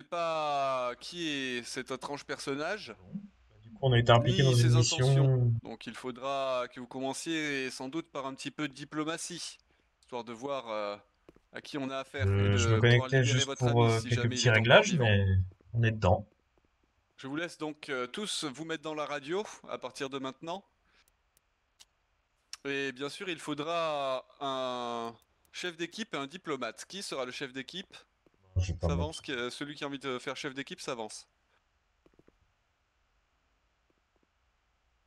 pas qui est cet étrange personnage, Bon. Bah, du coup, on a été impliqué dans ni une ses intentions. mission. Donc il faudra que vous commenciez sans doute par un petit peu de diplomatie, histoire de voir à qui on a affaire et Je me de pouvoir connectais libérer juste votre pour ami si quelques jamais il petits est encore réglages, vivant. mais on est dedans. Je vous laisse donc tous vous mettre dans la radio à partir de maintenant. Et bien sûr, il faudra un chef d'équipe et un diplomate. Qui sera le chef d'équipe? Je vais pas S'avance, mentir. celui qui a envie de faire chef d'équipe s'avance.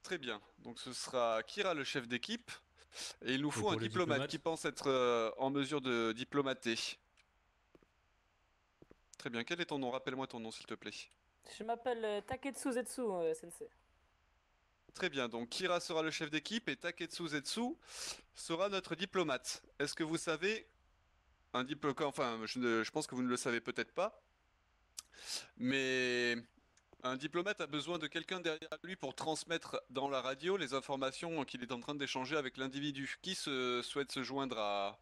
Très bien. Donc ce sera Kira le chef d'équipe. Et il nous Et faut un pour le diplomate qui diplomate? pense être en mesure de diplomater. Très bien. Quel est ton nom? Rappelle-moi ton nom, s'il te plaît. Je m'appelle Taketsu Zetsu, sensei. Très bien. Donc Kira sera le chef d'équipe et Taketsu Zetsu sera notre diplomate. Est-ce que vous savez un diplomate? Enfin, je pense que vous ne le savez peut-être pas. Mais un diplomate a besoin de quelqu'un derrière lui pour transmettre dans la radio les informations qu'il est en train d'échanger avec l'individu. Qui souhaite se joindre à...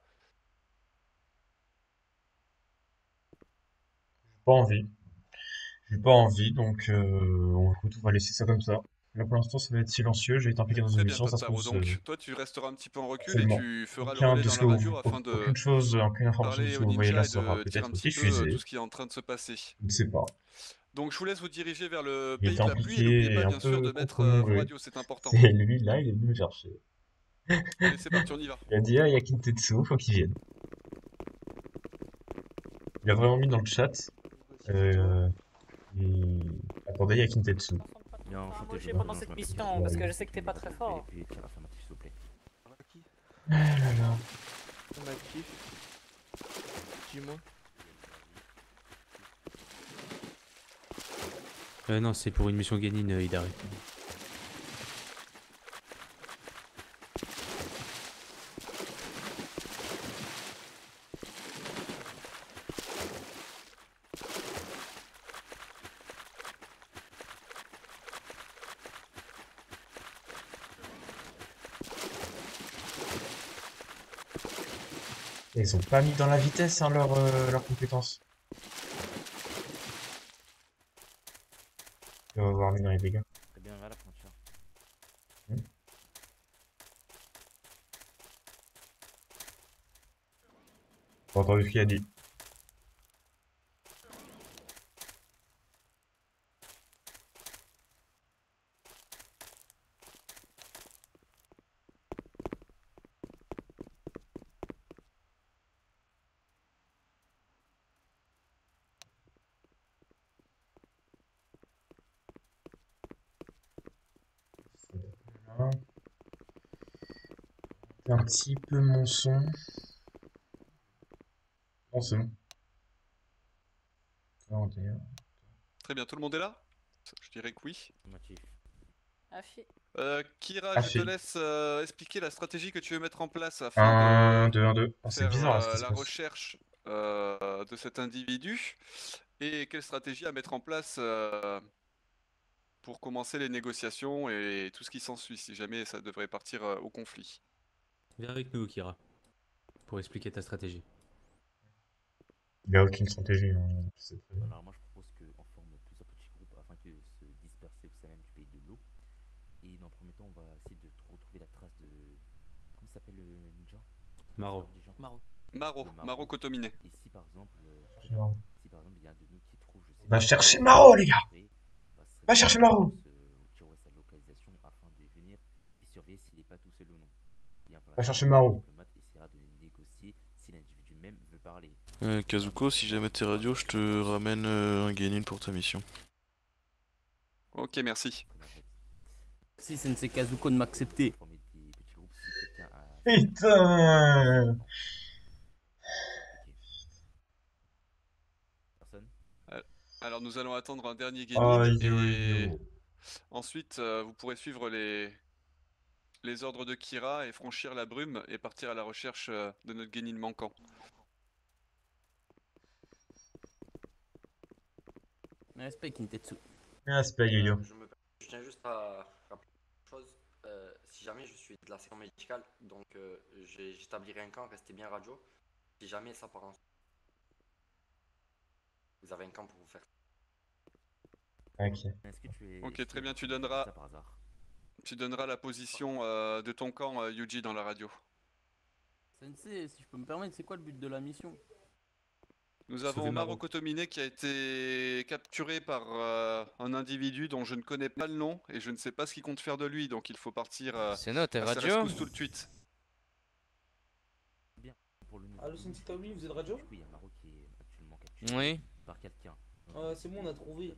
J'ai pas envie. J'ai pas envie, donc écoute, on va laisser ça comme ça. Là, pour l'instant, ça va être silencieux. J'ai été impliqué dans une Très bien, mission, ça se trouve, Totaro. Donc, toi, tu resteras un petit peu en recul et seulement tu feras le aucun relais de dans ce la que radio afin aucune de chose, aucune information de parler ce que aux vous voyez là ninjas et sera de dire un peut-être petit peu tout diffusée. ce qui est en train de se passer. Je ne sais pas. Donc, je vous laisse vous diriger vers le Il pays était de la pluie et n'oubliez impliqué et pas, un bien sûr, peu de mettre contre mon vos gré. radios, c'est important. C'est lui, là, il est venu me chercher. Allez, c'est parti, on y va. Il a dit, ah, il y a Kintetsu, faut qu'il vienne. Il a vraiment mis dans le chat. Euh, Attendez, il y a Kintetsu. Bien, Pas enchanté, embauché je pendant je cette m'appelle mission Kira. parce que je sais que t'es pas très fort. Et puis très affirmatif, s'il vous plaît. Ah là là. On actif. Dis-moi. Non, c'est pour une mission Genin, Hidari. Ils ont pas mis dans la vitesse hein, leurs compétences. Ils doivent avoir mis dans les dégâts. Très bien, vers la frontière. Hmm. Pas entendu ce qu'il a dit. Voilà. Un petit peu mon son. Non, c'est bon. 41. Très bien, tout le monde est là? Je dirais que oui. Affirmatif. Affi. Kira, Ah, je te fait. laisse expliquer la stratégie que tu veux mettre en place afin 1, de 2, 1, 2. Oh, c'est faire bizarre là ce qui se la passe. recherche de cet individu et quelle stratégie à mettre en place pour commencer les négociations et tout ce qui s'ensuit si jamais ça devrait partir au conflit. Viens avec nous, Kira, pour expliquer ta stratégie. Il n'y a aucune stratégie. Hein. C'est très bien. Alors moi je propose qu'on forme plusieurs petits groupes afin de se disperser au sein même du pays de l'eau. Et dans le premier temps, on va essayer de retrouver la trace de... Comment s'appelle le ninja? Maro. Maro. Maro, De Maro Kotomine. Et si par exemple, Non. si par exemple il y a un de nous qui trouve, je sais Va pas, chercher Maro, les gars! bah, ce serait Va bien chercher qu'on Maro! tirerait sa localisation afin de venir et surveiller s'il n'est pas tout seul ou non. Et par la Va suite, chercher le Maro. diplomate essaiera de négocier si l'individu même veut parler. Kazuko, si jamais t'es radio, je te ramène un Genin pour ta mission. Ok, merci. Si Sensei Kazuko de m'accepter. Former des petits groupes si quelqu'un a... Putain! Personne? Alors nous allons attendre un dernier Oh, Genin yo, et yo. ensuite vous pourrez suivre les ordres de Kira et franchir la brume et partir à la recherche de notre Genin manquant. Respect Kintetsu. Aspect yo-yo. Je tiens juste à rappeler une chose. Si jamais je suis de la section médicale, donc j'établirai un camp, restez bien radio. Si jamais ça part en... Vous avez un camp pour vous faire. Ok. Est-ce que tu es. Ok, est-ce très que bien, tu fais ça par hasard? tu donneras la position de ton camp, Yuji, dans la radio. Sensei, si je peux me permettre, c'est quoi le but de la mission? Nous Sauver avons Maro Maro. Kotomine qui a été capturé par un individu dont je ne connais pas le nom et je ne sais pas ce qu'il compte faire de lui, donc il faut partir C'est notre à sa radio. rescousse tout de suite. Bien. Pour le Allo, Sensei Taoui, vous êtes radio? Du coup, il y a Maro qui est actuellement capturé Oui. par quelqu'un. C'est bon, on a trouvé.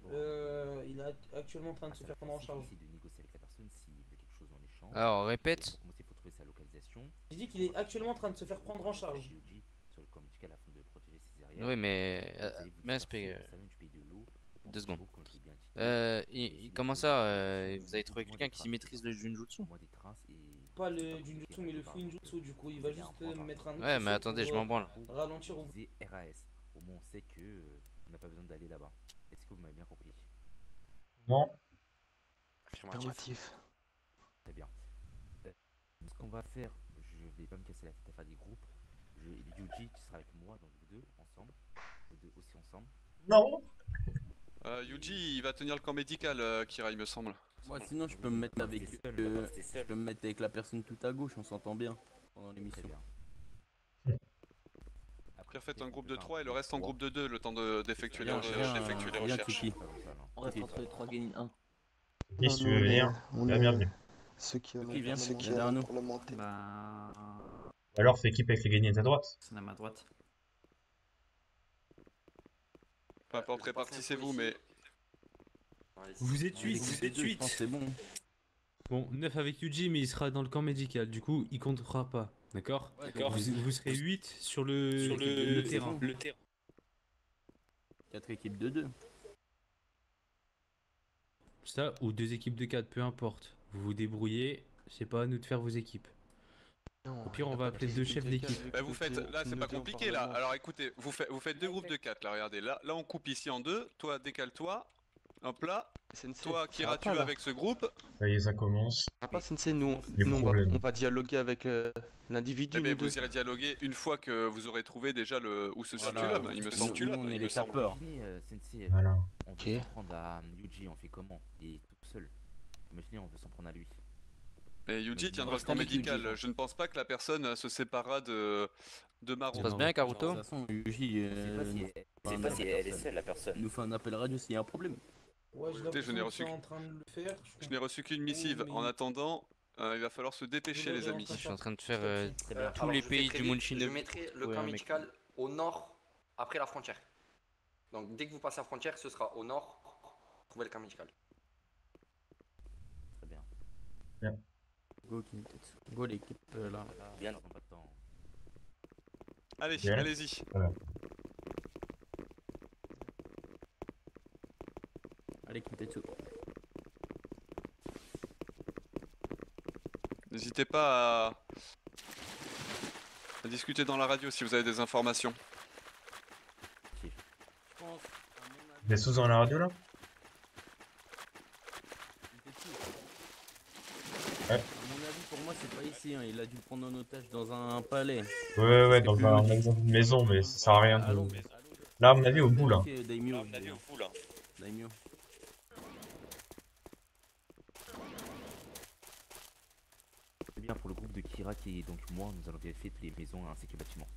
Il est actuellement en train de se faire prendre en charge. Essayer de négocier avec la personne s'il veut quelque chose en échange. Alors, répète. Pour commencer, il faut trouver sa localisation. Je dis qu'il est actuellement en train de se faire prendre en charge. Yuji sur le camp médical afin de protéger ses arrières. Oui, mais. Vous allez vous Mince, disperser mais, au salon du pays de l'eau. 2 secondes. Comme je l'ai bien dit. Comment ça vous avez trouvé quelqu'un qui maîtrise le Junjutsu? Moi, des traces et. Pas le Junjutsu, mais le Fuinjutsu. Du coup, il va juste mettre un. Ouais, mais attendez, je m'en branle. Ralentir au. Utiliser RAS. Au moins, on sait que on n'a pas besoin d'aller là-bas. Est-ce que vous m'avez bien compris? Non. Affirmatif. Très bien. Ce qu'on va faire, je vais pas me casser la tête à faire des groupes. Yuji, tu seras avec moi, donc vous deux ensemble. Vous deux aussi ensemble. Non. Yuji, il va tenir le camp médical, Kira, il me semble. Moi, sinon, je peux me mettre avec. Je peux me mettre avec la personne tout à gauche, on s'entend bien pendant Très l'émission. bien. Après, faites un groupe de 3 et le reste en groupe de 2, le temps d'effectuer les Rien, recherches. rien, Tsuki. On reste entre les 3 Genin 1. Et si tu veux venir, la bienvenue. Ceux qui Qui vient ceux qui derrière nous. pour le monter. Bah. Alors fais équipe avec les gagnants à droite. C'est à ma droite. Peu importe, répartissez-vous, mais Vous êtes 8, Avec vous les êtes deux, je 8. pense que c'est bon. Bon, 9 avec Yuji, mais il sera dans le camp médical. Du coup, il comptera pas. D'accord? D'accord. Vous serez 8 sur le terrain. 4 équipes de 2. Ça, ou 2 équipes de 4, peu importe. Vous vous débrouillez, c'est pas à nous de faire vos équipes. Au pire, on va appeler 2 chefs d'équipe. bah, vous faites, là c'est pas compliqué là. Alors écoutez, vous faites 2 groupes de 4 là, regardez. Là on coupe ici en 2, toi décale-toi. Hop là, toi Kira tu vas avec ce groupe. Ça y est, ça commence. Pas Sensei, nous, Les nous problèmes. on va dialoguer avec l'individu. Eh ben, nous deux. vous irez dialoguer une fois que vous aurez trouvé déjà où se situe Voilà. l'homme, il me semble. Nous, on est les sapeurs. Sensei, Voilà. on Ok. veut s'en prendre à Yuji, on fait comment? Il est tout seul. Imaginez, on veut s'en prendre à lui. Et Yuji tiendra le camp Avec médical. Yuji. Je ne pense pas que la personne se séparera de Maro. Ça se passe bien, De Karuto? toute façon, Yuji, Je sais pas si elle est seule, la personne. il nous fait un appel radio s'il y a un problème. Ouais, j'ai Écoutez, je n'ai l'impression reçu- qu'ils sont en train de le faire. Je n'ai reçu qu'une missive. En attendant, il va falloir se dépêcher les amis. Je suis en train de faire Très bien. tous les pays du Munchine. Je mettrai le Ouais, camp mec. médical au nord, après la frontière. Donc dès que vous passez la frontière, ce sera au nord. Trouvez le camp médical. Très bien. Go, Kintetsu. Go, l'équipe là. Bien, on n'a pas de temps. Allez, Bien. allez-y. Allez, Kintetsu. N'hésitez pas à discuter dans la radio si vous avez des informations. Je pense, à mon avis, Des sous dans la radio là? Kintetsu. Ouais. À mon avis, pour moi, c'est pas ici. Hein. Il a dû le prendre en otage dans un palais. Ouais, C'est dans plus un logique. dans une maison, mais ça sert à rien Allons. de. Là, à mon avis, au bout là. Ok, Daimyo. Daimyo. C'est bien pour le groupe de Kira qui est donc moi, nous allons vérifier toutes les maisons ainsi que les bâtiments.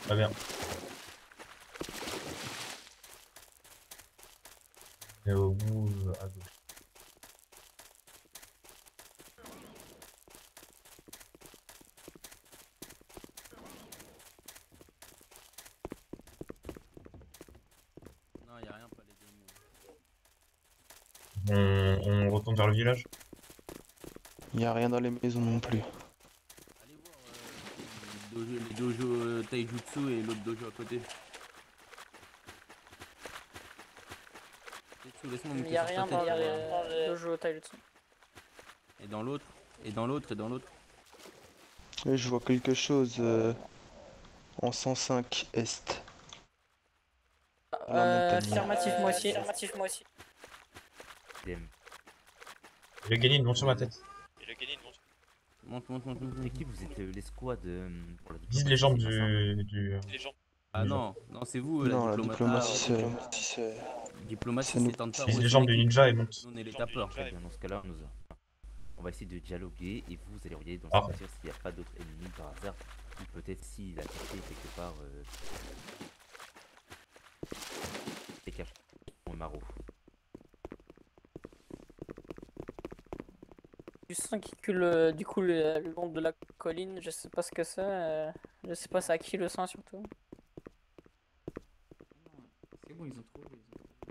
Très bien. Et au bout, à gauche. Non, y a rien, pas les Daimyo. On retourne vers le village. Il n'y a rien dans les maisons non plus. Allez voir les dojos Taijutsu et l'autre dojo à côté. Tetsu, laisse-moi Il monter n'y a sur rien ta dans tête. le dojo Taijutsu. Et dans l'autre, et dans l'autre, et dans l'autre. Et je vois quelque chose en 105 est. À la montagne. Affirmatif, moi aussi. Affirmatif, moi aussi. Idem. Le Ganin monte sur ma tête. Monte, monte, monte, monte. L'équipe, vous êtes l'escouade pour la Vise les jambes c'est pas ça du. Ah non, non, c'est vous Non, la la diplomatie. diplomatie, c'est... Diplomatie, c'est nous. c'est Tantaro. Utilise et les son jambes de équipe. ninja et monte. Nous, on est les tapeurs. Très bien, dans ce cas-là, on va essayer de dialoguer et vous allez regarder dans le Parfait. cimetière s'il n'y a pas d'autres ennemis par hasard. Ou peut-être s'il a caché quelque part. C'est caché. Au maraud. Du sang qui coule du coup le long de la colline, je sais pas ce que c'est. Je sais pas c'est à qui le sang surtout. C'est bon, ils ont trouvé.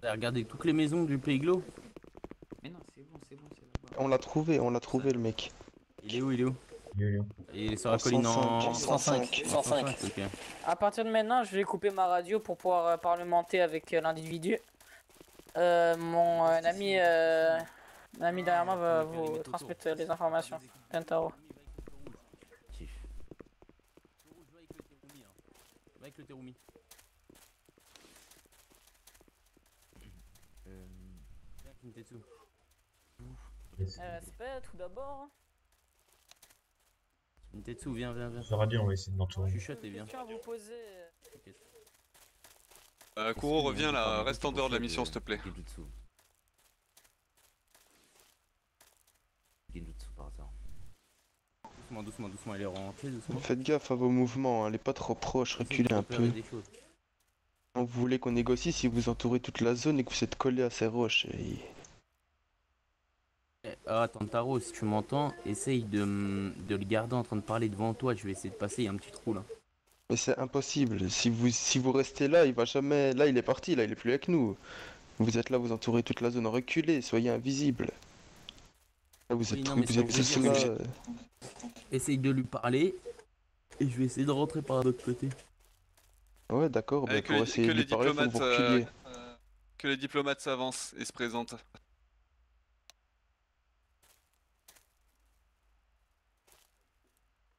Regardez toutes les maisons du Pays Glo. Mais non, c'est bon, c'est là-bas. On l'a trouvé le mec. Il est où, il est où? Il est sur la En colline en 105. 105. Ok. À partir de maintenant, je vais couper ma radio pour pouvoir parlementer avec l'individu. Mon ami derrière moi va vous transmettre les informations. Tantaro. Avec le Terumi. Viens, Kintetsu. Respect tout d'abord. Kintetsu, viens. Ça va bien, on va essayer de l'entourer. Chuchote et viens. Question à vous poser. Kuro, reviens là, reste en dehors de la mission s'il te plaît. Genjutsu. Genjutsu par hasard. Doucement, elle est rentrée, doucement. Faites gaffe à vos mouvements, elle est pas trop proche, reculez un peu. Quand vous voulez qu'on négocie, si vous entourez toute la zone et que vous êtes collé à ces roches. Ah, Tantaro, si tu m'entends, essaye de le garder en train de parler devant toi. Je vais essayer de passer, il y a un petit trou là. Mais c'est impossible, si vous restez là, il va jamais... Là il est parti, là il est plus avec nous. Vous êtes là, vous entourez toute la zone, reculez, soyez invisibles. Là, vous êtes, Oui, non, mais vous êtes ça tous veut dire là. Essaye de lui parler et je vais essayer de rentrer par l'autre côté. Ouais d'accord, mais pour essayer de lui parler, faut que vous reculiez. Que les diplomates s'avancent et se présentent.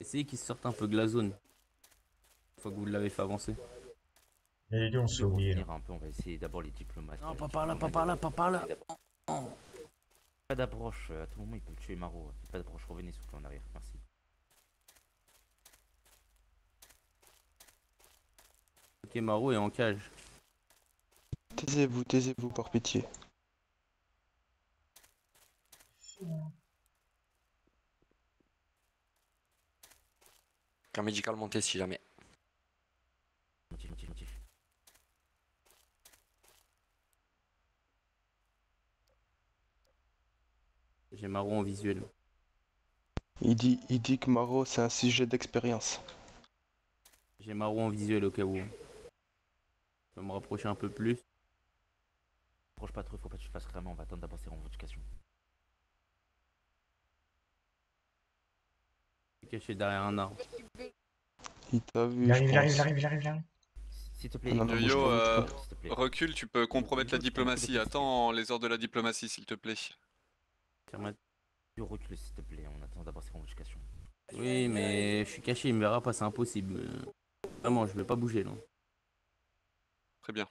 Essayez qu'il sorte un peu de la zone. Une fois que vous l'avez fait avancer. Et les deux, on s'est oublié là. Un peu, on va essayer d'abord les diplomates. Non, pas par là. Pas d'approche, à tout moment il peut tuer Maro. Pas d'approche, revenez s'il vous plaît en arrière, merci. Ok, Maro est en cage. Taisez-vous par pitié. Qu'un médical monté si jamais. Motif. J'ai Maro en visuel. Il dit que Maro c'est un sujet d'expérience. J'ai Maro en visuel au cas où. Je vais me rapprocher un peu plus. Approche pas trop, faut pas que tu fasses vraiment, on va attendre d'abord ses revendications. Je suis caché derrière un arbre. Il t'a vu, Il je pense. arrive. S'il te plaît, Non, non, Yo, bouge pas, bouge yo, pas. s'il te plaît. recule, tu peux compromettre la diplomatie. Attends les ordres de la diplomatie s'il te plaît. Tu recules s'il te plaît, on attend d'abord ses revendications. Oui, mais je suis caché, il me verra pas, c'est impossible. Vraiment, je vais pas bouger là. Très bien.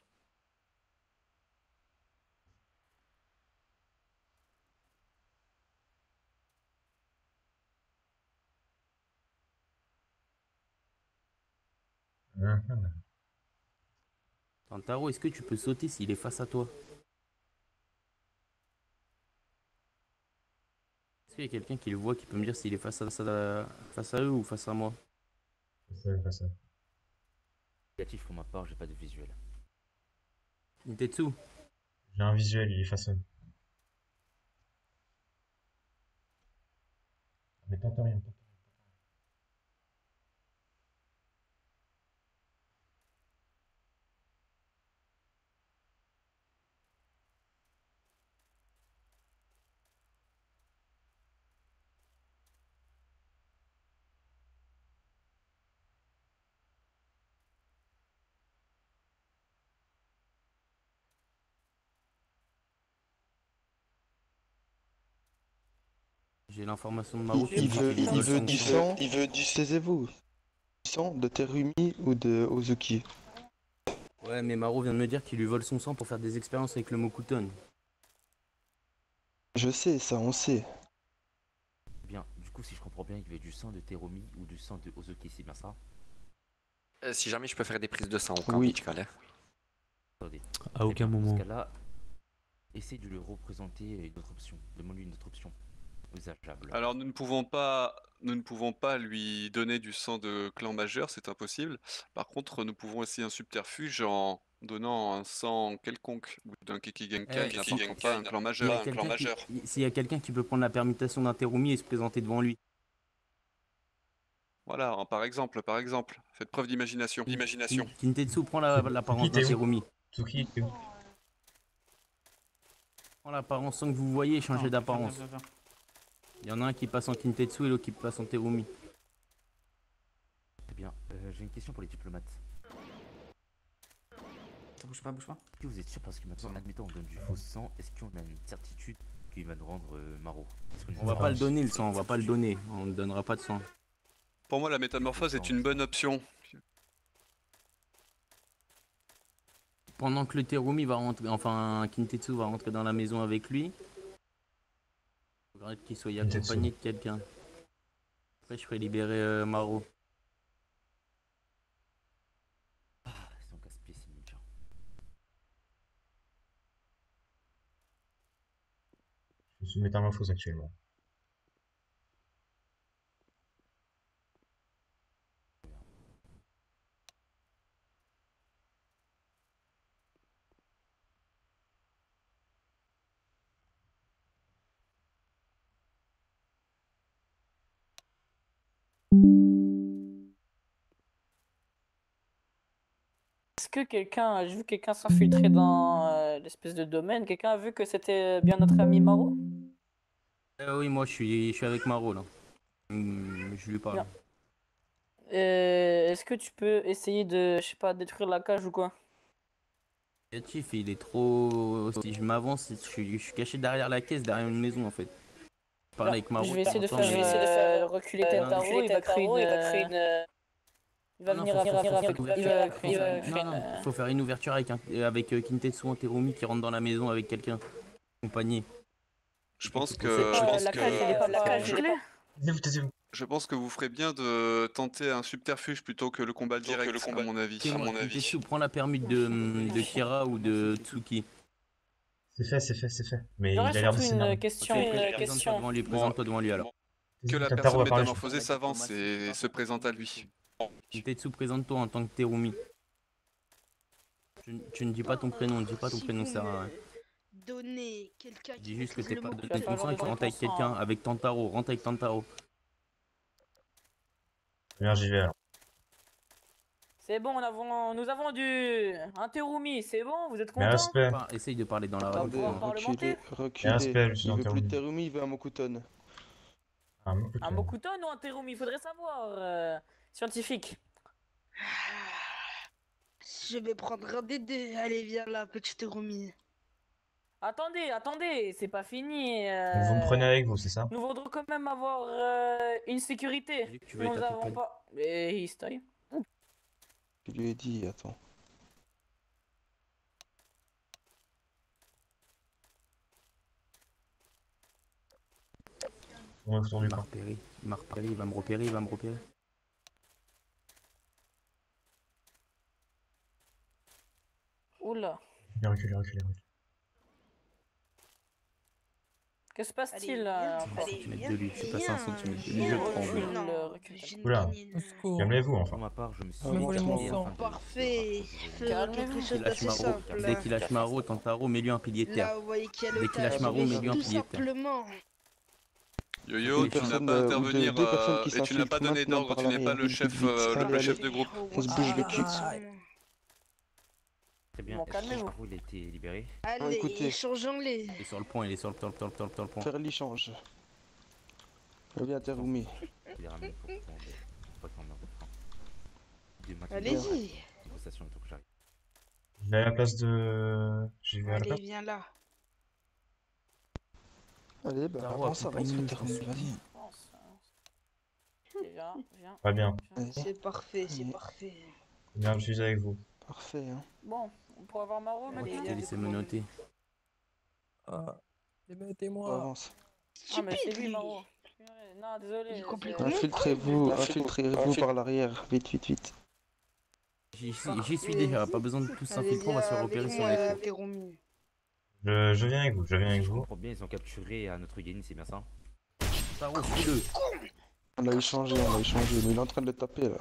Tantaro, est-ce que tu peux sauter s'il est face à toi? Est-ce qu'il y a quelqu'un qui le voit qui peut me dire s'il est face à eux ou face à moi? Ça. Négatif pour ma part, j'ai pas de visuel. Nitetsu, J'ai un visuel, il est face à nous. Mais tente rien. j'ai l'information de Maro qui Il dit veut, qu'il il vole veut son du sang. sang, taisez-vous. Du sang de Terumi ou de Ozuki. Ouais, mais Maro vient de me dire qu'il lui vole son sang pour faire des expériences avec le Mokuton. Je sais, ça on sait. Bien, du coup si je comprends bien, il veut du sang de Teromi ou du sang de Ozuki, c'est bien ça? Si jamais je peux faire des prises de sang au cas Oui. médical. Hein. Attendez. À aucun Dans moment. ce cas-là, essaye de lui représenter une autre option. Demande-lui une autre option. Envisageable. Alors nous ne pouvons pas lui donner du sang de clan majeur, c'est impossible. Par contre, nous pouvons essayer un subterfuge en donnant un sang quelconque ou d'un Kekigenkai, n'importe pas un clan majeur. S'il y a quelqu'un qui peut prendre la permutation d'un Terumi et se présenter devant lui. Voilà, par exemple, faites preuve d'imagination. Kintetsu prend l'apparence d'un T'es où Terumi. Tsuki, t'es où? Prend l'apparence sans que vous voyez changer Non, d'apparence. viens. Il y en a un qui passe en Kintetsu et l'autre qui passe en Terumi. Très bien. J'ai une question pour les diplomates. Bouge pas. Est-ce que vous êtes sûr parce que maintenant, admettons, on donne du faux sang, est-ce qu'on a une certitude qu'il va nous rendre Maro? On va pas le donner le sang, on va pas le donner. On ne donnera pas de sang. Pour moi, la métamorphose est une bonne option. Pendant que le Terumi va rentrer, enfin Kintetsu va rentrer dans la maison avec lui. Il faudrait qu'il soit Kintetsu. accompagné de quelqu'un. Après je ferai libérer Maro. Ah, c'est donc casse-pied, c'est ninja. Je suis sous métamorphose actuellement. Est-ce que quelqu'un, j'ai vu quelqu'un s'infiltrer dans l'espèce de domaine, quelqu'un a vu que c'était bien notre ami Maro? Oui, moi je suis avec Maro là. Je lui parle. Bien. Est-ce que tu peux essayer de, je sais pas, détruire la cage ou quoi? Négatif, il est trop. Si je m'avance, je suis caché derrière la caisse, derrière une maison en fait. Je parle avec Maro. Je vais essayer de temps en temps, faire mais- reculer Tentaro, il va créer une... Il va Non, venir faut faire avec... une ouverture. Non, faut faire une ouverture avec Kintetsu en Terumi qui rentre dans la maison avec quelqu'un. Accompagné. Je pense que La cage, elle est pas bouclée. Taisez-vous. je pense que vous ferez bien de tenter un subterfuge plutôt que le combat direct, à mon avis. Kintetsu prend la permute de Kira ou de Tsuki. C'est fait. Mais il J'aurais a l'air de surtout s'énerver. une question. Présente-toi devant lui, présente-toi devant lui alors. Que la Tantaro personne va parler. métamorphosée s'avance et se présente à lui. Kintetsu, présente-toi en tant que Terumi. Tu ne dis pas ton prénom, ça sert à rien. Donner quelqu'un qui Dis juste que maîtrise t'es le pas mot de vas ton falloir sang et tu donner rentres ton avec sang, quelqu'un, hein. avec Tantaro, rentre avec Tantaro. Bien, j'y vais alors. C'est bon, nous avons un Terumi, c'est bon, vous êtes Mais contents? respect. Essaye de parler dans la Attends, radio. pouvoir parlementer. Reculez. respect, je suis Il dans veut plus de Terumi. Terumi, il veut un Mokuton. Ah, mon putain. Un Mokuton ou un Terumi? Faudrait savoir, scientifique. Je vais prendre un des deux. Allez, viens là, petit Terumi. Attendez, c'est pas fini. Vous me prenez avec vous, c'est ça? Nous voudrons quand même avoir une sécurité. Tu veux Nous être avons accompagné. pas. Mais style. Je lui ai dit, attends. On est autour du Il m'a camp. repéré, il va me repérer. Oula. Bien reculé. Que se passe-t-il Allez, là viens. encore? Allez, centimètres de lui, je passe viens, un centimètre de lui, viens. je tremble. Non, Recule. j'ai une Oula. canine. Calmez-vous Pour enfin. ma part, je me suis Ah, volé mon retiré sang. afin de- Parfait. Faisons Calmez-vous. quelque chose Dès qu'il d'assez lâche Maro, simple. dès qu'il lâche Maro, Tantaro, mets-lui un pilier de terre. Là, vous voyez qu'il y a le Dès qu'il lâche tas, Maro, je vais mets-lui un tout pilier de terre. simplement. Yo-yo, Deux tu n'as personnes, pas à ou intervenir deux personnes qui et tu n'as s'insultent pas donné maintenant d'ordre, par tu n'es pas l'arrière. le chef, Allez, le chef allez. de groupe. On se bouge le cul. Très bien. Bon, Est-ce que calmez-vous. Maro, il a été libéré? Allez, écoutez. échangeons-les. Il est sur le point, il est sur le point. Faire l'échange. Viens, Terumi. Je les ramène pour pas qu'on en reprend. De maintenant, Allez-y. négociation, il faut que j'arrive. Je vais à la place de. J'y vais à la Allez, place. viens là. Allez, bah Taro, avance, accompagne-nous, Terumi, vas-y. Viens. Pas bien. C'est parfait, c'est Allez. parfait. Bien, je suis avec vous. Parfait, hein. Bon, on pourra avoir Maro Moi, maintenant. tu t'es laissé me noter. Avance. Ah, mais c'est Stupide, lui, lui. Maro. Non, désolé. Il est complètement Infiltrez-vous par l'arrière. Vite. J'y suis déjà, pas besoin de tous s'infiltrer, on va se faire repérer si on est trop. Terumi. Je viens avec vous, je viens avec Je vous. comprends bien, ils ont capturé à notre Yanni, c'est bien ça? Taro, suis-le. On a échangé, mais il est en train de le taper là.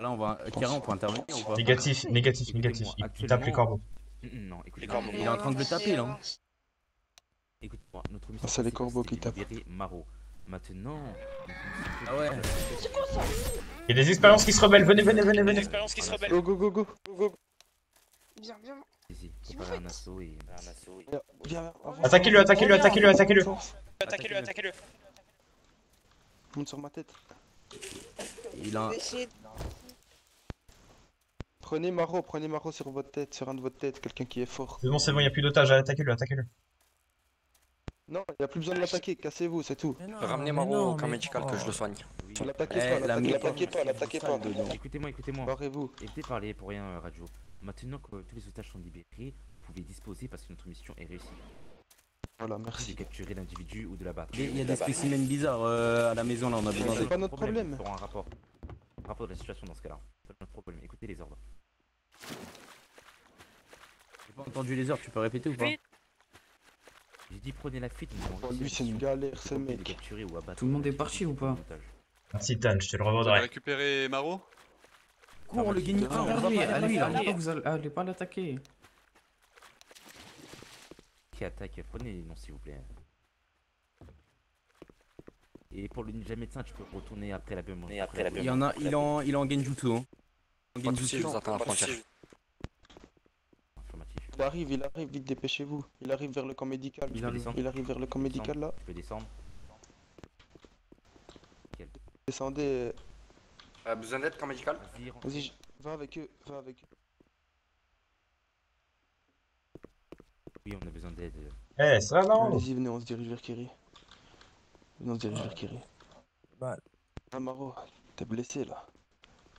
Là, on va. Kira, on peut intervenir ou pas? Négatif, négatif, négatif. Il tape les corbeaux. Non, écoutez, Il est en train de le taper là. écoute-moi, notre mission. C'est les corbeaux qui tapent. Libérer Maro. Maintenant. Ah ouais. Il y a des expériences qui se rebellent, venez, venez, venez, venez. Go, go, go, go, go. Viens, viens. Vas-y, préparez un assaut et. Viens, Attaquez-le, attaquez-le, attaquez-le, attaquez-le. Attaquez-le, attaquez-le. Monte sur ma tête. Il a. Prenez Maro sur votre tête, sur un de votre tête, quelqu'un qui est fort. C'est bon, il n'y a plus d'otages, attaquez-le, attaquez-le. Non, il n'y a plus besoin de l'attaquer, cassez-vous, c'est tout. Ramenez Maro au camp médical que je le soigne. L'attaquez pas, l'attaquez pas. Écoutez-moi, écoutez-moi. Barrez-vous. Évitez de parler pour rien, Radio. Maintenant que tous les otages sont libérés, vous pouvez disposer parce que notre mission est réussie. Voilà, merci. De capturer l'individu ou de l'abattre. Il y a des spécimens bizarres à la maison là, on a besoin C'est pas notre problème. Pour un rapport. Un rapport de la situation dans ce cas-là. C'est pas notre problème. Écoutez les ordres. J'ai pas entendu les heures, tu peux répéter ou pas? J'ai dit prenez la fuite. Lui, c'est une galère, ce mec. Tout le monde est parti ou pas? Merci Tan, je te le Vous avez revendrai. récupéré Maro? Cours le guignol. Vers lui, vous allez pas l'attaquer. Qui attaque, prenez les noms s'il vous plaît. Et pour le ninja médecin, tu peux retourner après la BM. Il y en a, il est en genjutsu. Hein. En genjutsu. Je vous attends à la frontière. Il arrive, vite dépêchez-vous. Il arrive vers le camp médical. Il arrive vers le camp médical là. Tu peux descendre. Descendez. Besoin d'aide, camp médical? Vas-y, va avec eux, va avec eux. Oui, on a besoin d'aide. Eh, ça va non? Allez-y, venez, on se dirige vers Kiri. Venez, on se dirige vers Kiri. Ah, Maro, t'es blessé là.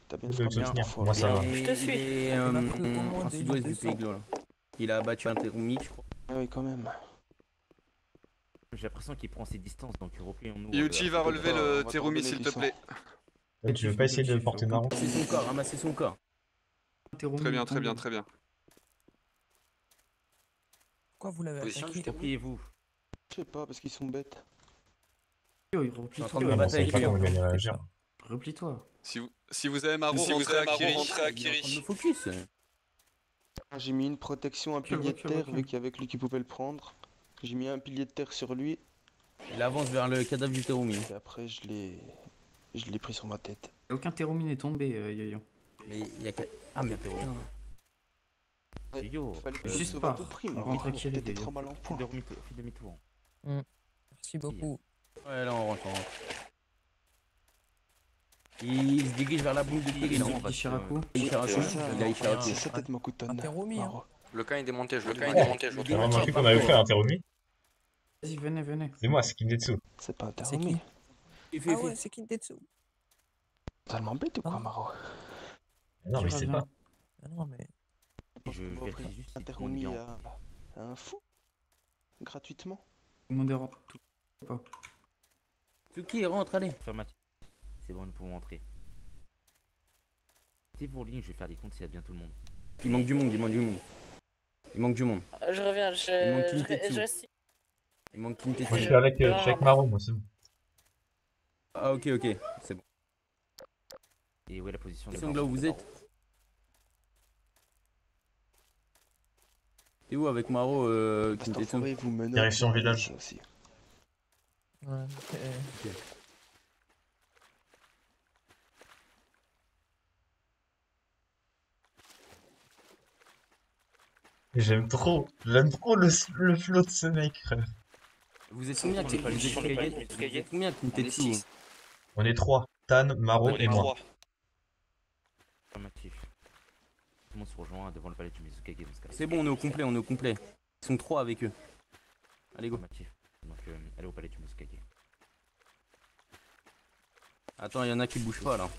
T'as bien Je peux frappé tenir, cette fois. moi ça va. Je te suis. Il est en sud-ouest du pays là. Il a battu un Terumi, je crois. Ah oui, quand même. J'ai l'impression qu'il prend ses distances, donc replions-nous. Yuji va relever le Terumi s'il te plaît. Eh, tu veux pas essayer de porter Maro? C'est son corps, ramassez son corps. Très bien, très bien, très bien. Pourquoi vous l'avez attaqué? Repliez-vous. Je sais pas, parce qu'ils sont bêtes. Replie-toi. Si vous avez Maro, rentrez à Kiri. Il me focus. J'ai mis une protection, un pilier de terre, vu qu'il y avait que lui qui pouvait le prendre. J'ai mis un pilier de terre sur lui. Il avance vers le cadavre du Terumi. Et après, je l'ai pris sur ma tête. Aucun Terumi n'est tombé, Yo-Yo. Mais il y a que. Ah, mais putain. Yo, juste pas. On rentre à Kiri. T'étais trop mal en point. Fais demi-tour. Merci beaucoup. Ouais, là on rentre. Il se dirige vers la boule de Kiri. là, on va Ishiraku. Ishiraku. Il a Ishiraku. C'est sa tête, Makuton. Un Terumi, hein. Le camp est démonté, je le camp est Ouais. démonté, je le J'ai remarqué qu'on avait fait un Terumi. Vas-y, venez. C'est moi, c'est Kinetsu. C'est pas un C'est Terumi. qui? Ah ouais, c'est Kintetsu. Totalement bête ou quoi, Maro? Non, mais c'est pas. Ah non, mais. Je vérifie juste un si tout le monde est Terumi bien. à un fou. Gratuitement. Tout le monde est rentré. Tsuki, rentre, allez. Affirmatif. C'est bon, nous pouvons entrer. C'est pour ligne, je vais faire des comptes s'il y a bien tout le monde. Il manque du monde. Je reviens, je reste. Il manque Kintetsu. Moi, je suis avec Maro, moi, c'est bon. Ah, ok, c'est bon. Et où est la position de C'est là où vous êtes? T'es où avec Maro, Kintetsu? Direction village. Aussi. Ouais, J'aime trop le flow de ce mec, frère. Vous êtes combien Kintetsu? On est 3. Tan, Maro et moi. Affirmatif. Tout le monde se rejoint devant le palais du Mizukage dans ce cas. C'est bon, on est au complet. Ils sont 3 avec eux. Allez, go. Affirmatif. Donc, allez au palais du Mizukage. Attends, il y en a qui bougent pas là.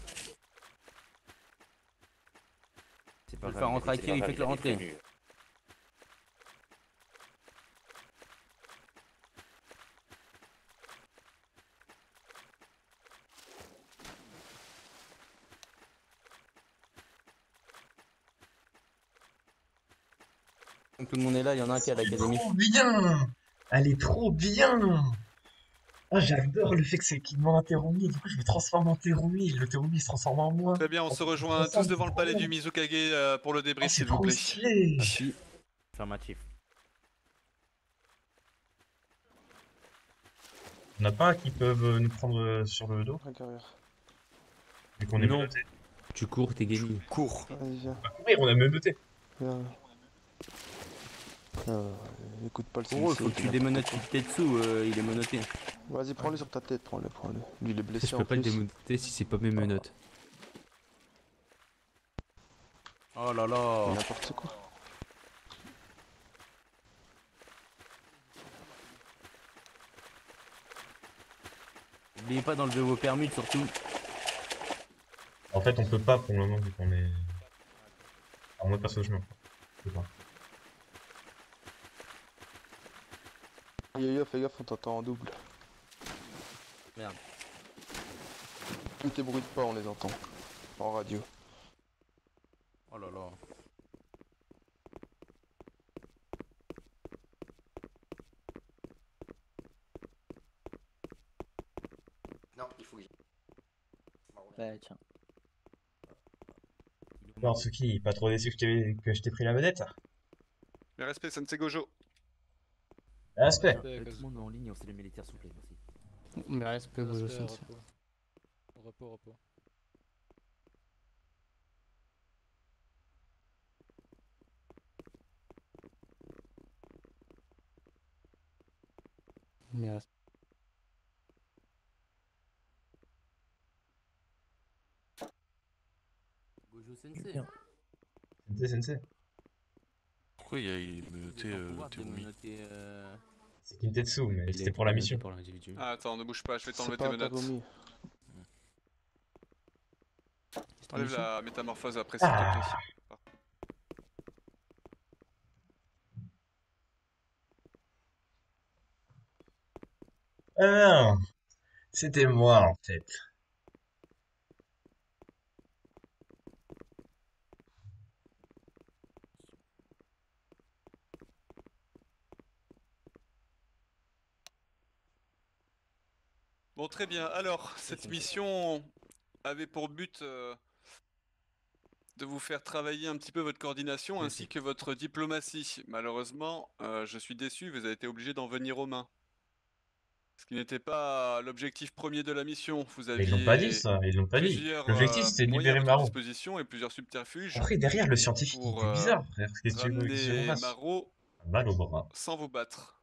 C'est Je pas vais le grave, faire rentrer à Kiri, faites-le il rentrer. prévenu. Comme tout le monde est là, il y en a un qui est à l'académie. Trop bien! Elle est trop bien! Ah, j'adore le fait que c'est qu'il demande un Terumi, du coup je me transforme en Terumi, le Terumi se transforme en moi. Très bien, on se rejoint tous devant le palais du Mizukage pour le débrief, c'est s'il vous trop plaît. stylé! Merci. Affirmatif. On n'a pas qui peuvent nous prendre sur le dos? Vu qu'on est Non. menotté. Tu cours, t'es gagné. Cours. Vas-y, viens. On va courir, on a menotté. Viens. Écoute pas le Gros, il sensei, faut que tu il démonotes Kitetsu, il est monoté. Vas-y, prends-le sur ta tête, prends-le. Lui, il est blessé Je en peux pas le plus. démonter si c'est pas mes menottes. Oh là là. N'importe quoi. N'oubliez pas d'enlever vos permis surtout. En fait, on peut pas pour le moment vu qu'on est en mode perso chemin. On peut pas. Yo, fais gaffe, on t'entend en double. Merde. Ne t'ébruite pas, on les entend. En radio. Oh là là. Non, il faut que Ouais, tiens. Non, Tsuki, pas trop déçu que je t'ai pris la vedette? Le respect, Sensei Gojo. Respect. Tout le monde en ligne, on sait les militaires, s'il vous plaît, merci. Mais respect, vous sens. Repos. Merci. Gojo Sensei. Sensei. Pourquoi il est menotté Terumi? C'est Kintetsu, mais c'était pour la mission. Ah, attends, ne bouge pas, je vais t'enlever C'est tes pas un menottes. Terumi. Enlève la métamorphose après, s'il te plaît. Ah non, c'était moi en fait. Bon, très bien. Alors, cette mission avait pour but de vous faire travailler un petit peu votre coordination ainsi que votre diplomatie. Malheureusement, je suis déçu, vous avez été obligé d'en venir aux mains. Ce qui n'était pas l'objectif premier de la mission. Vous Mais ils l'ont pas dit aviez ça, ils l'ont pas dit. plusieurs L'objectif c'était de moyens à libérer votre Maro. disposition et plusieurs subterfuges Après derrière le scientifique il pour était bizarre frère, qu'est-ce que tu veux qu'on ramener fasse? Maro Mal au bras. sans vous battre.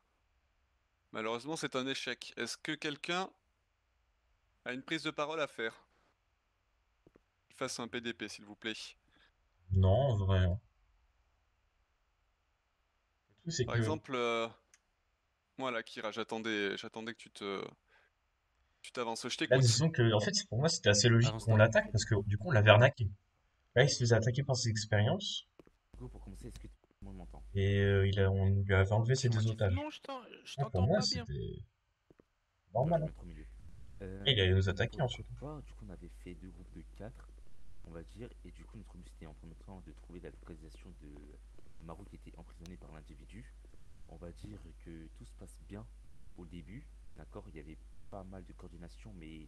Malheureusement, c'est un échec. Est-ce que quelqu'un a une prise de parole à faire? Fasse un PDP, s'il vous plaît. Non, en vrai. Le truc, c'est Par que... exemple, moi là, Kira, j'attendais que tu t'avances. Je Là, t'écoute. disons que, en fait, pour moi, c'était assez logique qu'on l'attaque parce que du coup, on l'avait arnaqué. Là, il se faisait attaquer par ses expériences Go, pour commencer, est-ce que tout le monde m'entend? et on lui avait enlevé ses deux otages. Non, je Pour t'entends moi, pas bien. c'était normal. Je vais Hein. me mettre au milieu. Et il allait nous attaquer pour ensuite. toi, du coup, on avait fait deux groupes de 4, on va dire, et du coup, notre but c'était en premier temps de trouver la localisation de Maru qui était emprisonné par l'individu. On va dire que tout se passe bien au début, d'accord, il y avait pas mal de coordination, mais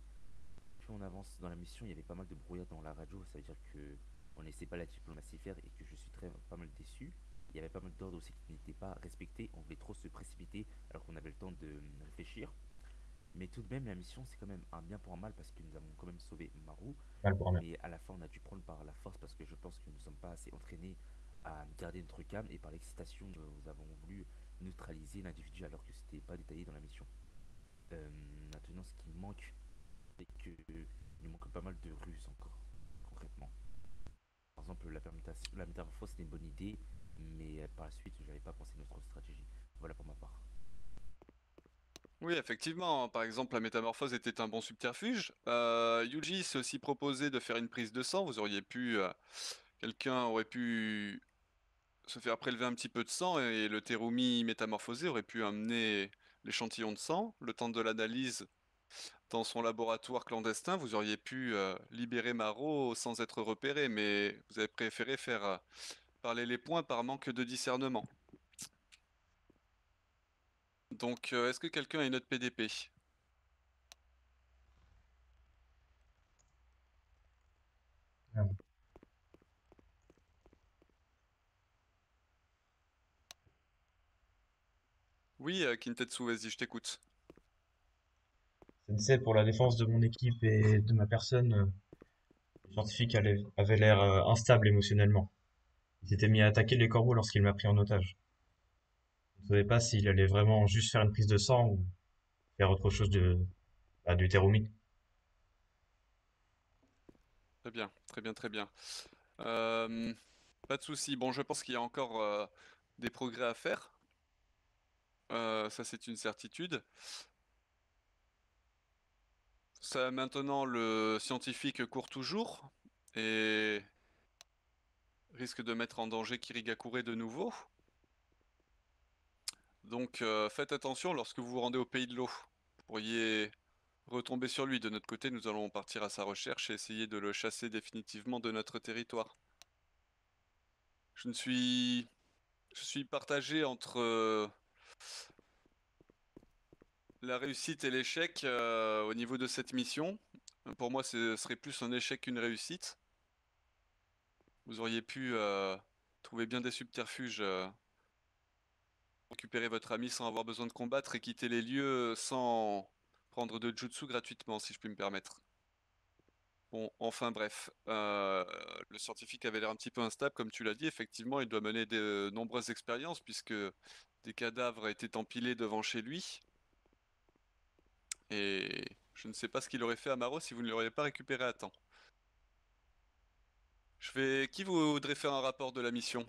plus on avance dans la mission, il y avait pas mal de brouillard dans la radio, ça veut dire que on laissait pas la diplomatie faire et que je suis pas mal déçu. Il y avait pas mal d'ordres aussi qui n'étaient pas respectés, on voulait trop se précipiter alors qu'on avait le temps de réfléchir. Mais tout de même, la mission, c'est quand même un bien pour un mal parce que nous avons quand même sauvé Maru. Mal pour un bien. Mais à la fin, on a dû prendre par la force parce que je pense que nous ne sommes pas assez entraînés à garder notre calme et par l'excitation, nous avons voulu neutraliser l'individu alors que c'était pas détaillé dans la mission. Maintenant, ce qui manque, c'est qu'il nous manque pas mal de ruses encore, concrètement. Par exemple, la métamorphose, c'était une bonne idée, mais par la suite, j'avais pas pensé notre stratégie. Voilà pour ma part. Oui, effectivement. Par exemple, la métamorphose était un bon subterfuge. Yuji s'est aussi proposé de faire une prise de sang. Vous auriez pu... quelqu'un aurait pu se faire prélever un petit peu de sang et le Terumi métamorphosé aurait pu amener l'échantillon de sang. Le temps de l'analyse dans son laboratoire clandestin, vous auriez pu libérer Maro sans être repéré, mais vous avez préféré faire parler les points par manque de discernement. Donc, est-ce que quelqu'un a une note PDP? Non. Oui, Kintetsu, vas-y, je t'écoute. Sensei, pour la défense de mon équipe et de ma personne, le scientifique avait l'air instable émotionnellement. Il s'était mis à attaquer les corbeaux lorsqu'il m'a pris en otage. Je ne savais pas s'il allait vraiment juste faire une prise de sang ou faire autre chose du Terumi. Très bien, très bien, très bien. Pas de souci. Bon, je pense qu'il y a encore des progrès à faire. Ça, c'est une certitude. Ça, maintenant, le scientifique court toujours et risque de mettre en danger Kirigakure de nouveau. Donc, faites attention lorsque vous vous rendez au pays de l'eau. Vous pourriez retomber sur lui. De notre côté, nous allons partir à sa recherche et essayer de le chasser définitivement de notre territoire. Je suis partagé entre la réussite et l'échec au niveau de cette mission. Pour moi, ce serait plus un échec qu'une réussite. Vous auriez pu trouver bien des subterfuges, récupérer votre ami sans avoir besoin de combattre et quitter les lieux sans prendre de jutsu gratuitement, si je puis me permettre. Bon, enfin bref, le scientifique avait l'air un petit peu instable, comme tu l'as dit. Effectivement, il doit mener de nombreuses expériences puisque des cadavres étaient empilés devant chez lui. Et je ne sais pas ce qu'il aurait fait à Maro si vous ne l'auriez pas récupéré à temps. Qui voudrait faire un rapport de la mission?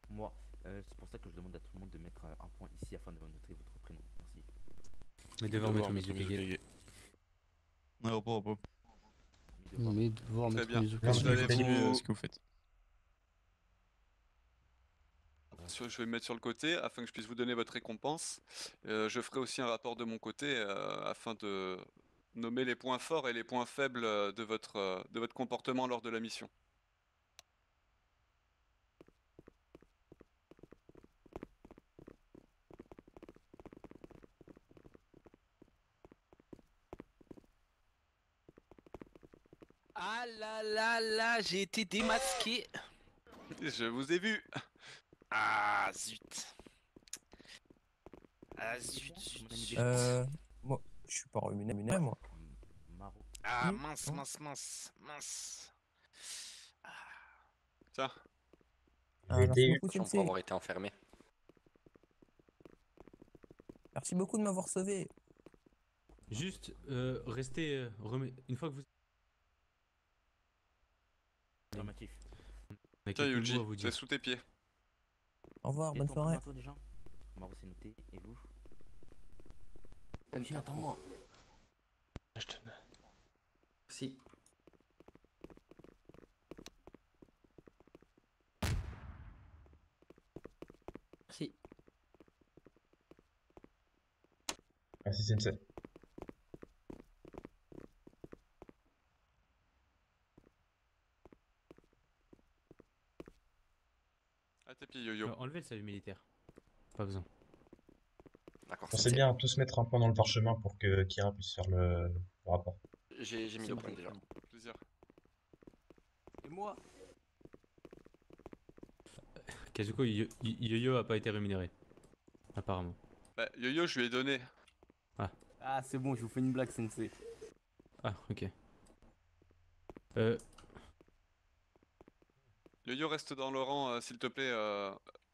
Moi, c'est pour ça que je demande à tout le monde de mettre un point ici afin de noter votre prénom. Merci. Mais devoir mettre Mizukage. Ouais, repos. Mais devoir Très mettre bien. Mizukage. Vous allez Ce que vous faites. Je vais me mettre sur le côté afin que je puisse vous donner votre récompense. Je ferai aussi un rapport de mon côté afin de nommer les points forts et les points faibles de votre comportement lors de la mission. Ah là là là, j'ai été démasqué. Je vous ai vu. Ah zut. Ah zut, zut. Moi, je suis pas rémunéré, moi. Ah mince, mince, mince, mince. Tiens. Merci beaucoup, Pour Sensei. avoir été enfermé. Merci beaucoup de m'avoir sauvé. Juste, restez. Une fois que vous. Normatif. On a Tiens, quelques Yuji, mots à vous c'est dire. sous tes pieds. Au revoir, Et bonne ton soirée. prénom, toi, déjà Maro, c'est noté. Et vous Yuji, attends-moi. Si. Si. Merci, Sensei. À tes pieds, Yo-Yo. Enlevez le salut militaire. Pas besoin. D'accord, On sait bien tous mettre un point dans le parchemin pour que Kira puisse faire le rapport. J'ai mis le point déjà. Plaisir. Et moi? Kazuko, Yo-Yo a pas été rémunéré. Apparemment. Bah, Yo-Yo, je lui ai donné. Ah, c'est bon, je vous fais une blague, Sensei. Ah, ok. Yo-Yo, reste dans le rang, s'il te plaît.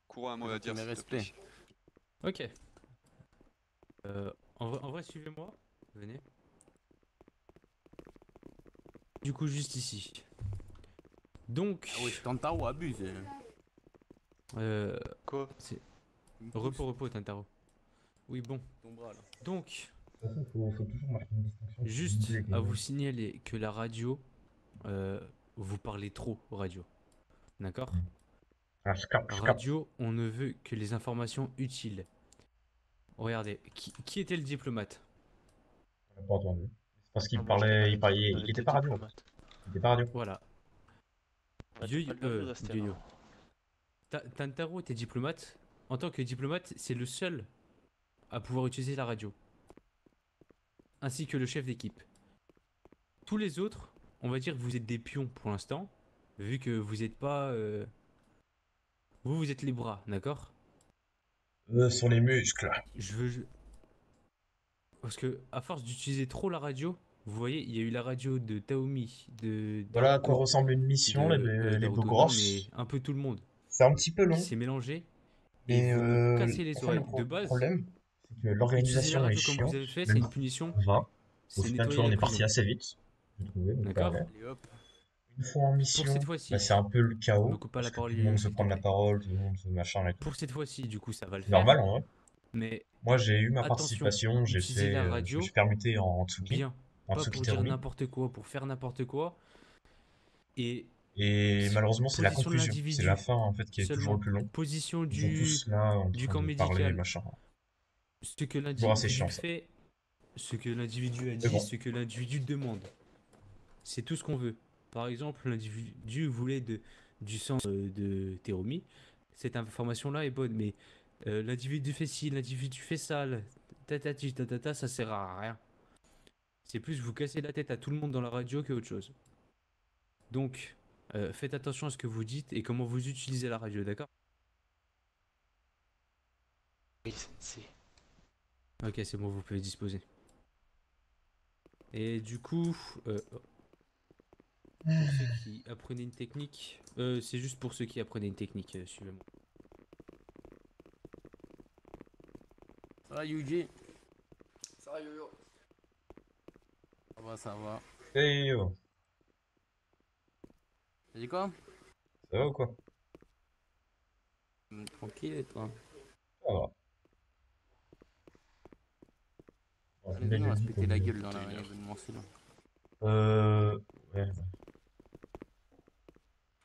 Courant un mot à dire. Mes s'il te plaît. respects. Ok. En vrai, suivez-moi. Venez. Du coup, juste ici. Donc. Ah oui, Tantaro abuse. Quoi? Repos, Tantaro. Oui, bon. Ton bras, là. Donc. De toute façon, faut toujours marquer une distinction. Juste à vous signaler que la radio, vous parlez trop radio. D'accord? Ah, je capte. Radio, on ne veut que les informations utiles. Regardez, qui était le diplomate? On n'a pas entendu. C'est parce qu'il parlait, il était pas radio. Il était pas radio. Voilà. Yo-Yo. Tantaro était diplomate. En tant que diplomate, c'est le seul à pouvoir utiliser la radio. Ainsi que le chef d'équipe. Tous les autres, on va dire que vous êtes des pions pour l'instant, vu que vous n'êtes pas... Vous êtes les bras, d'accord? Sur les muscles. Parce que, à force d'utiliser trop la radio, vous voyez, il y a eu la radio de Taomi, de Voilà à quoi Naruto, ressemble une mission, les Naruto, beaux non, grosses. mais un peu tout le monde. C'est un petit peu long. Qui s'est mélangé. Mais Et vous me cassez les enfin, oreilles. De le base, problème, c'est que utiliser la l'organisation est radio comme chiante. vous avez fait, mais c'est une punition. va. Au C'est final, tu nettoyer vois, on la est parti prison. assez vite. J'ai trouvé, donc D'accord? ouais. Allez, hop. Une fois en mission, Pour cette fois-ci, bah, c'est un peu le me chaos. coupe pas la Parce que parole, tout le monde se s'il te prend la plaît. parole, tout le monde se machin et tout. Pour cette fois-ci, du coup, ça va le C'est faire. normal en vrai. Mais Moi, j'ai eu ma attention, participation, j'ai utilisez fait, la je me radio suis permuté en Tsuki, bien, en pas Tsuki pour dire Terumi. n'importe quoi, pour faire n'importe quoi. Et Et malheureusement, c'est la position de conclusion. C'est la l'individu fin, en fait, qui est toujours seulement. le plus long. Position Ils sont tous là en du train camp de parler, médical. machin. Ce que Toujours assez l'individu chiant, ça. fait, ce que l'individu a Mais dit, bon. ce que l'individu demande. C'est tout ce qu'on veut. Par exemple, l'individu voulait du sang de Terumi. Cette information-là est bonne, mais l'individu fait ci, l'individu fait ça, tatati tatata, ça sert à rien. C'est plus vous casser la tête à tout le monde dans la radio que autre chose. Donc, faites attention à ce que vous dites et comment vous utilisez la radio, d'accord? Oui, c'est. Ok, c'est bon, vous pouvez disposer. Et du coup, pour ceux qui apprenaient une technique, c'est juste pour ceux qui apprenaient une technique, suivez-moi. Ça va, Yuji? Ça va, yo-yo? Ça va, ça va. Hey yo, T'as dit quoi? ça va ou quoi? Tranquille, et toi? Ça va. Bon, Allez, viens, on va se péter la gueule dans la événementielle. Ouais.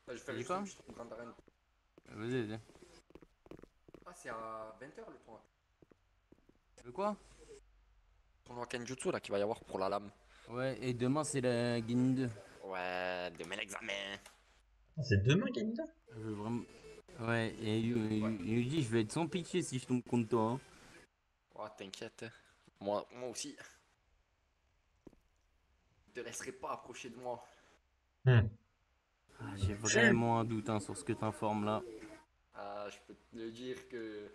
Je T'as fais dit juste quoi? une petite grande arène. Vas-y, vas-y. Ah, c'est à 20h le tournoi. Tu veux quoi? Tournoi Kenjutsu là qu'il va y avoir pour la lame. Ouais, et demain c'est la Game 2. Ouais, demain l'examen. C'est demain, Ganinda? Je veux vraiment... Ouais, et Yuji, je vais être sans pitié si je tombe contre toi. Hein. Oh, t'inquiète. Moi aussi. Je te laisserai pas approcher de moi. Ah, j'ai vraiment un doute hein, sur ce que t'informes là. Ah, je peux te le dire que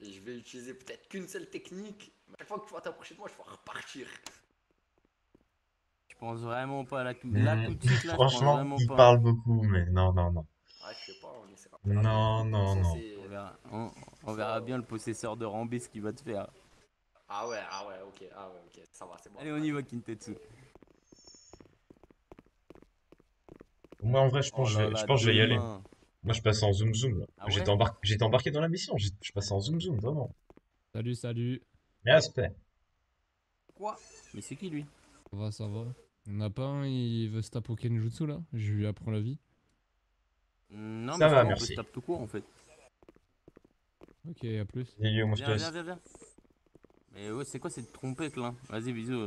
je vais utiliser peut-être qu'une seule technique. Mais à chaque fois que tu vas t'approcher de moi, je vais repartir. Je pense vraiment pas là tout, là, tout de suite là, je pense Franchement, vraiment il pas. parle beaucoup, mais non. Ah, je sais pas, on essaiera. Non. On verra bien le possesseur de Rambé ce qu'il va te faire. Ah ouais, ok, ça va, c'est bon. Allez, on y va, Kintetsu. Moi, en vrai, je pense Oh là là, que je vais y aller. demain. Moi, je passe en zoom là. Ah ouais? J'étais embarqué dans la mission. Je passe en zoom, vraiment. Salut. Respect. Quoi? Mais c'est qui lui? Ça va. On a pas un, il veut se taper au Kenjutsu là? Je lui apprends la vie. Non, Ça mais va, on merci. peut se taper tout court en fait. Ok, à plus. Salut, moi, je te Viens, laisse. viens. Mais ouais, c'est quoi cette trompette là? Vas-y, bisous.